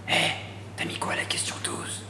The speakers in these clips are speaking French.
T'as mis quoi à la question 12?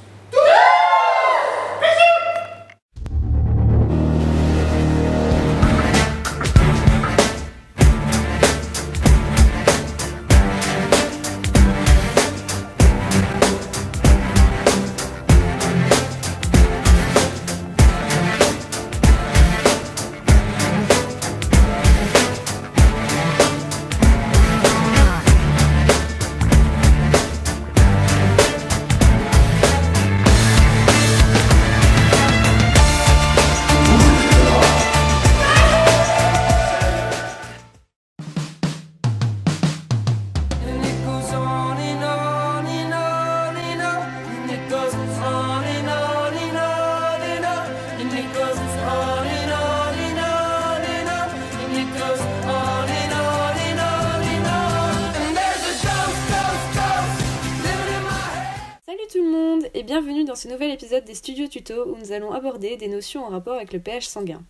Salut tout le monde et bienvenue dans ce nouvel épisode des Studios Tuto où nous allons aborder des notions en rapport avec le pH sanguin.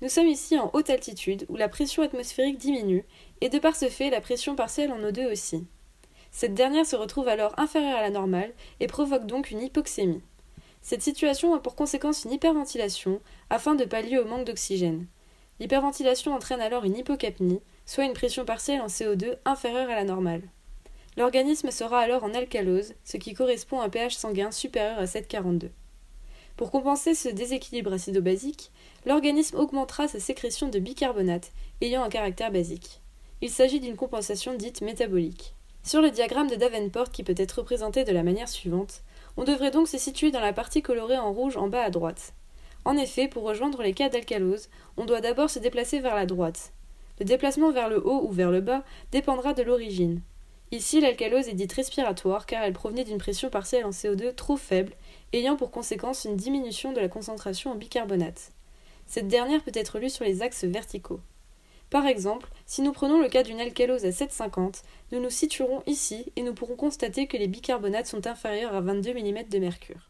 Nous sommes ici en haute altitude où la pression atmosphérique diminue et de par ce fait la pression partielle en O2 aussi. Cette dernière se retrouve alors inférieure à la normale et provoque donc une hypoxémie. Cette situation a pour conséquence une hyperventilation afin de pallier au manque d'oxygène. L'hyperventilation entraîne alors une hypocapnie, soit une pression partielle en CO2 inférieure à la normale. L'organisme sera alors en alcalose, ce qui correspond à un pH sanguin supérieur à 7,42. Pour compenser ce déséquilibre acido-basique, l'organisme augmentera sa sécrétion de bicarbonate, ayant un caractère basique. Il s'agit d'une compensation dite métabolique. Sur le diagramme de Davenport qui peut être représenté de la manière suivante, on devrait donc se situer dans la partie colorée en rouge en bas à droite. En effet, pour rejoindre les cas d'alcalose, on doit d'abord se déplacer vers la droite. Le déplacement vers le haut ou vers le bas dépendra de l'origine. Ici, l'alcalose est dite respiratoire car elle provenait d'une pression partielle en CO2 trop faible, ayant pour conséquence une diminution de la concentration en bicarbonate. Cette dernière peut être lue sur les axes verticaux. Par exemple, si nous prenons le cas d'une alcalose à 7,50, nous nous situerons ici et nous pourrons constater que les bicarbonates sont inférieurs à 22 mm de mercure.